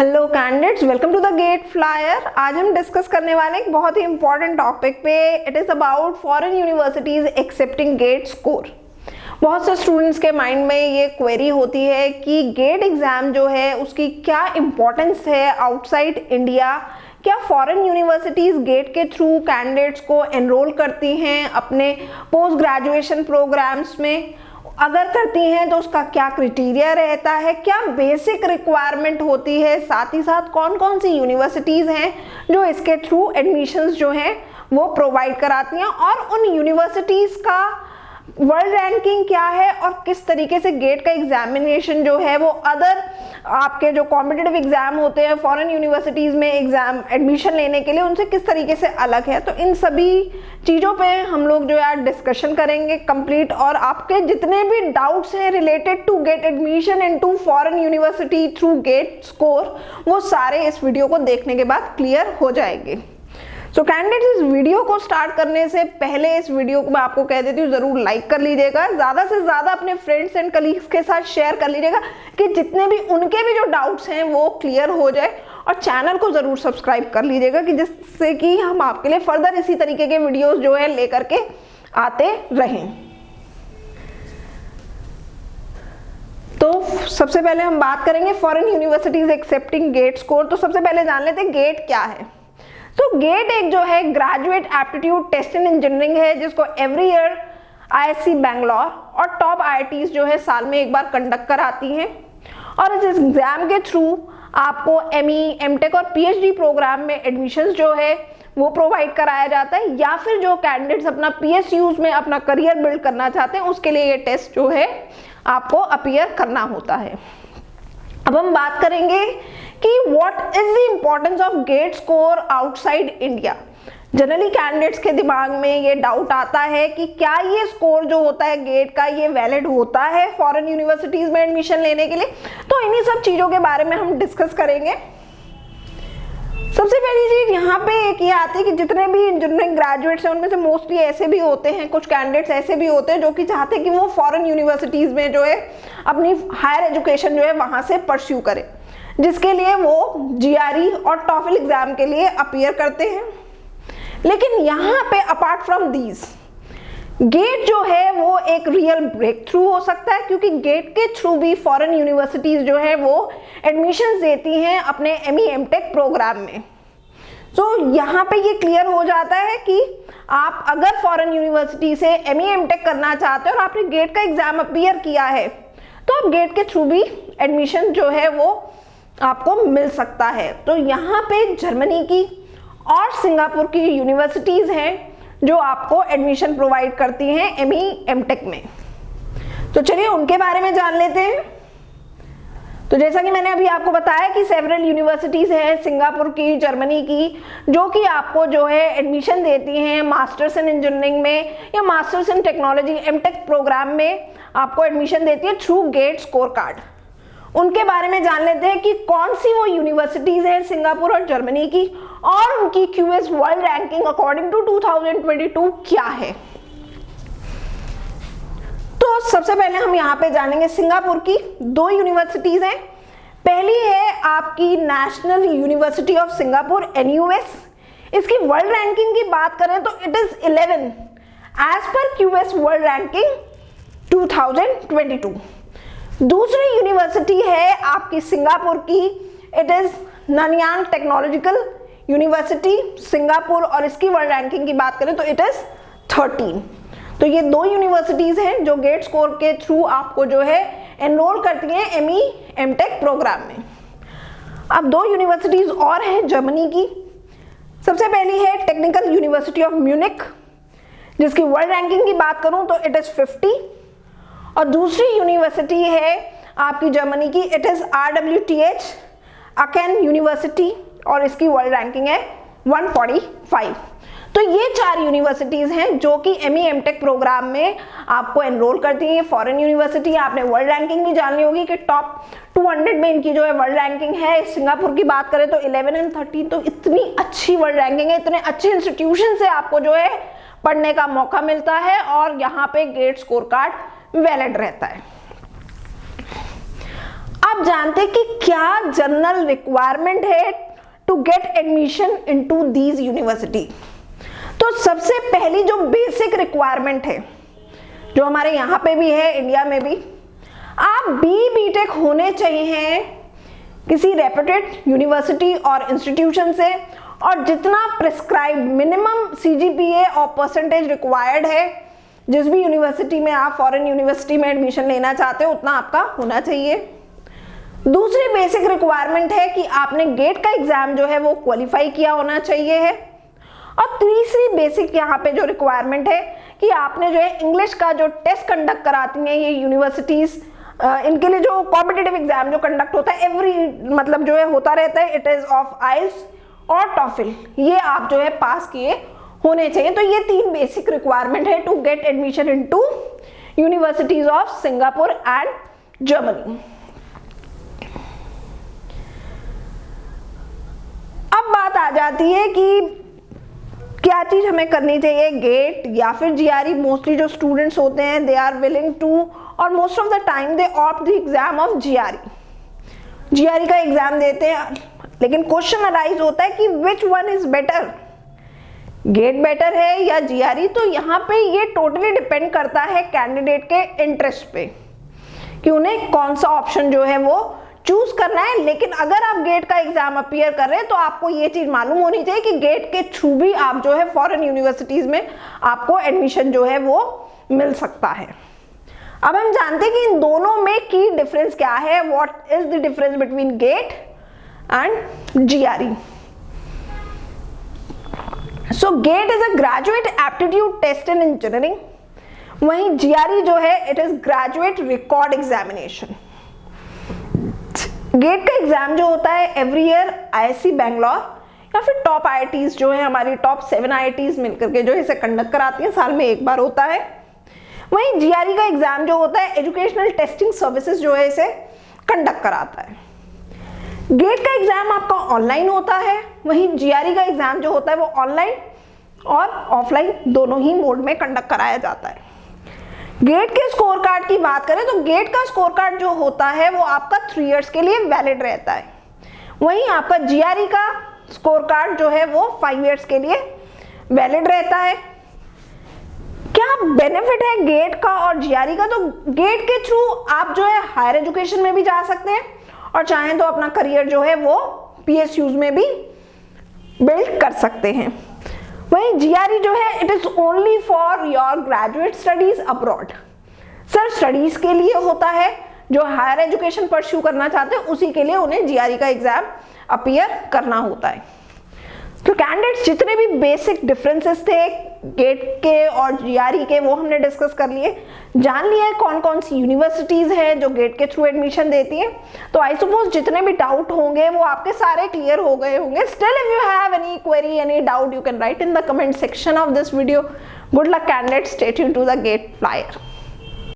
Hello candidates, welcome to the GATE flyer. आज हम discuss करने वाले एक बहुत ही इंपॉर्टेंट टॉपिक पे। It is about foreign universities accepting GATE score. बहुत से स्टूडेंट्स के माइंड में ये क्वेरी होती है कि गेट एग्जाम जो है उसकी क्या इंपॉर्टेंस है आउटसाइड इंडिया। क्या फॉरेन यूनिवर्सिटीज गेट के थ्रू कैंडिडेट्स को एनरोल करती हैं अपने पोस्ट ग्रेजुएशन प्रोग्राम्स में? अगर करती हैं तो उसका क्या क्राइटेरिया रहता है, क्या बेसिक रिक्वायरमेंट होती है, साथ ही साथ कौन कौन सी यूनिवर्सिटीज़ हैं जो इसके थ्रू एडमिशन्स जो हैं वो प्रोवाइड कराती हैं, और उन यूनिवर्सिटीज़ का वर्ल्ड रैंकिंग क्या है और किस तरीके से गेट का एग्जामिनेशन जो है वो अदर आपके जो कॉम्पिटिटिव एग्जाम होते हैं फॉरेन यूनिवर्सिटीज़ में एग्जाम एडमिशन लेने के लिए उनसे किस तरीके से अलग है। तो इन सभी चीज़ों पे हम लोग जो है डिस्कशन करेंगे कंप्लीट, और आपके जितने भी डाउट्स हैं related to gate admission into foreign university through GATE score वो सारे इस वीडियो को देखने के बाद क्लियर हो जाएंगे। तो कैंडिडेट्स, इस वीडियो को स्टार्ट करने से पहले इस वीडियो को मैं आपको कह देती हूँ जरूर लाइक कर लीजिएगा, ज़्यादा से ज़्यादा अपने फ्रेंड्स एंड कलीग्स के साथ शेयर कर लीजिएगा कि जितने भी उनके भी जो डाउट्स हैं वो क्लियर हो जाए, और चैनल को ज़रूर सब्सक्राइब कर लीजिएगा कि जिससे कि हम आपके लिए फर्दर इसी तरीके के वीडियोज़ जो है लेकर के आते रहें। तो सबसे पहले हम बात करेंगे foreign universities accepting GATE score. तो सबसे पहले जान लेते हैं गेट क्या है। तो गेट एक जो है graduate aptitude test in engineering है, जिसको एवरी ईयर आईएससी बैंगलोर और टॉप आईआईटीज जो है साल में एक बार कंडक्ट कराती हैं, और इस एग्जाम के थ्रू आपको एमई, एमटेक और पीएचडी प्रोग्राम में एडमिशन्स जो है वो प्रोवाइड कराया जाता है, या फिर जो कैंडिडेट्स अपना पीएसयूज में अपना करियर बिल्ड करना चाहते हैं उसके लिए ये टेस्ट जो है आपको अपीयर करना होता है। अब हम बात करेंगे कि what is the importance of GATE score outside India. Generally candidates के दिमाग में ये डाउट आता है कि क्या ये स्कोर जो होता है गेट का ये वैलिड होता है फॉरेन यूनिवर्सिटीज में एडमिशन लेने के लिए। तो इन्हीं सब चीज़ों के बारे में हम डिस्कस करेंगे। सबसे पहली चीज यहाँ पे एक ये आती है कि जितने भी इंजीनियरिंग ग्रेजुएट्स हैं उनमें से मोस्टली ऐसे भी होते हैं, कुछ कैंडिडेट्स ऐसे भी होते हैं जो कि चाहते हैं कि वो फॉरेन यूनिवर्सिटीज़ में जो है अपनी हायर एजुकेशन जो है वहाँ से परस्यू करें, जिसके लिए वो जीआरई और टॉफल एग्जाम के लिए अपीयर करते हैं। लेकिन यहाँ पे अपार्ट फ्रॉम दीज गेट जो है वो एक रियल ब्रेक थ्रू हो सकता है, क्योंकि गेट के थ्रू भी फॉरेन यूनिवर्सिटीज जो है वो एडमिशन्स देती हैं अपने एमई एमटेक प्रोग्राम में। तो यहाँ पे ये क्लियर हो जाता है कि आप अगर फॉरेन यूनिवर्सिटी से एमई एमटेक करना चाहते हैं और आपने गेट का एग्जाम अपीयर किया है तो आप गेट के थ्रू भी एडमिशन जो है वो आपको मिल सकता है। तो यहाँ पे जर्मनी की और सिंगापुर की यूनिवर्सिटीज़ हैं जो आपको एडमिशन प्रोवाइड करती हैं एमई एमटेक में। तो चलिए उनके बारे में जान लेते हैं। तो जैसा कि मैंने अभी आपको बताया कि सेवरल यूनिवर्सिटीज़ हैं सिंगापुर की, जर्मनी की, जो कि आपको जो है एडमिशन देती हैं मास्टर्स इन इंजीनियरिंग में या masters in technology MTech program में आपको एडमिशन देती है थ्रू गेट स्कोर कार्ड। उनके बारे में जान लेते हैं कि कौन सी वो यूनिवर्सिटीज हैं सिंगापुर और जर्मनी की, और उनकी QS world ranking according to 2022 क्या है। तो सबसे पहले हम यहाँ पे जानेंगे सिंगापुर की दो यूनिवर्सिटीज हैं। पहली है आपकी national university of Singapore NUS। इसकी वर्ल्ड रैंकिंग की बात करें तो इट इज 11 एज पर क्यूएस वर्ल्ड रैंकिंग 2022। दूसरी यूनिवर्सिटी है आपकी सिंगापुर की, it is Nanyang technological university Singapore, और इसकी वर्ल्ड रैंकिंग की बात करें तो इट इज 13। तो ये दो यूनिवर्सिटीज हैं जो गेट स्कोर के थ्रू आपको जो है एनरोल करती हैं एमई एमटेक प्रोग्राम में। अब दो यूनिवर्सिटीज और हैं जर्मनी की। सबसे पहली है टेक्निकल यूनिवर्सिटी ऑफ म्यूनिक, जिसकी वर्ल्ड रैंकिंग की बात करूं तो इट इज 50, और दूसरी यूनिवर्सिटी है आपकी जर्मनी की, it is RWTH Oaken university, और इसकी वर्ल्ड रैंकिंग है 145। तो ये चार यूनिवर्सिटीज हैं जो कि एमई एमटेक प्रोग्राम में आपको एनरोल करती हैं। फॉरेन यूनिवर्सिटी आपने वर्ल्ड रैंकिंग भी जाननी होगी कि टॉप 200 में इनकी जो है वर्ल्ड रैंकिंग है। सिंगापुर की बात करें तो 11 और 13, तो इतनी अच्छी वर्ल्ड रैंकिंग है, इतने अच्छे इंस्टीट्यूशन से आपको जो है पढ़ने का मौका मिलता है, और यहाँ पे गेट स्कोर कार्ड वैलिड रहता है। अब आप जानते हैं कि क्या जनरल रिक्वायरमेंट है to gate admission into these university? तो सबसे पहली जो बेसिक रिक्वायरमेंट है, जो हमारे यहाँ पे भी है, इंडिया में भी, आप बीटेक होने चाहिए किसी रेप्यूटेड यूनिवर्सिटी और इंस्टीट्यूशन से, और जितना प्रिस्क्राइब मिनिमम सीजीपीए और परसेंटेज रिक्वायर्ड है जिस भी यूनिवर्सिटी में आप फॉरेन यूनिवर्सिटी में एडमिशन लेना चाहते हो उतना आपका होना चाहिए। दूसरी बेसिक रिक्वायरमेंट है कि आपने गेट का एग्जाम जो है वो क्वालिफाई किया होना चाहिए है। और तीसरी बेसिक यहाँ पे जो रिक्वायरमेंट है कि आपने जो है इंग्लिश का जो टेस्ट कंडक्ट कराती हैं ये यूनिवर्सिटीज, इनके लिए जो कॉम्पिटिटिव एग्जाम जो कंडक्ट होता है मतलब जो है होता रहता है, इट इज ऑफ आइल्स और टॉफिल, ये आप जो है पास किए होने चाहिए। तो ये 3 बेसिक रिक्वायरमेंट है to gate admission into universities of Singapore and Germany. अब बात आ जाती है कि क्या चीज हमें करनी चाहिए, गेट या फिर जीआरई। मोस्टली जो स्टूडेंट्स होते हैं दे आर विलिंग टू, और most of the time they opt the exam of GRE का एग्जाम देते हैं, लेकिन क्वेश्चन अराइज होता है कि which one is better, get better है या जीआरई? तो यहाँ पे ये टोटली डिपेंड करता है कैंडिडेट के इंटरेस्ट पे कि उन्हें कौन सा ऑप्शन जो है वो चूज करना है। लेकिन अगर आप गेट का एग्जाम अपीयर कर रहे हैं तो आपको ये चीज मालूम होनी चाहिए कि गेट के थ्रू भी आप जो है फॉरेन यूनिवर्सिटीज में आपको एडमिशन जो है वो मिल सकता है। अब हम जानते हैं कि इन दोनों में की डिफरेंस क्या है, what is the difference between GATE and GRE. So GATE is a graduate aptitude test in engineering, वहीं जीआरई जो है it is graduate record examination. GATE का एग्जाम जो होता है एवरी ईयर आईआईसी बैंगलोर या फिर टॉप आईआईटीज जो है हमारी टॉप 7 आईआईटीज मिलकर के जो इसे कंडक्ट कराती हैं, साल में एक बार होता है। वहीं जीआरई का एग्जाम जो होता है एजुकेशनल टेस्टिंग सर्विसेज जो है इसे कंडक्ट कराता है। गेट का एग्जाम आपका ऑनलाइन होता है, वहीं जीआरई का एग्जाम जो होता है वो ऑनलाइन और ऑफलाइन दोनों ही मोड में कंडक्ट कराया जाता है। गेट के स्कोर कार्ड की बात करें तो गेट का स्कोर कार्ड जो होता है वो आपका 3 इयर्स के लिए वैलिड रहता है, वहीं आपका जीआरई का स्कोर कार्ड जो है वो 5 इयर्स के लिए वैलिड रहता है। क्या बेनिफिट है गेट का और जीआरई का? तो गेट के थ्रू आप जो है हायर एजुकेशन में भी जा सकते हैं और चाहें तो अपना करियर जो है वो पीएसयूज में भी बिल्ड कर सकते हैं। वहीं जीआरई जो है it is only for your graduate studies abroad, सिर्फ स्टडीज के लिए होता है। जो हायर एजुकेशन परस्यू करना चाहते हैं उसी के लिए उन्हें जीआरई का एग्जाम अपीयर करना होता है। तो कैंडिडेट्स जितने भी बेसिक डिफरेंसेस थे गेट के और जीआरई के वो हमने डिस्कस कर लिए, जान लिया है कौन कौन सी यूनिवर्सिटीज हैं जो गेट के थ्रू एडमिशन देती हैं। तो आई सपोज जितने भी डाउट होंगे वो आपके सारे क्लियर हो गए होंगे। Still if you have any query, any doubt, you can write in the comment section of this video. Good luck candidates, stay tuned to the GATE flyer.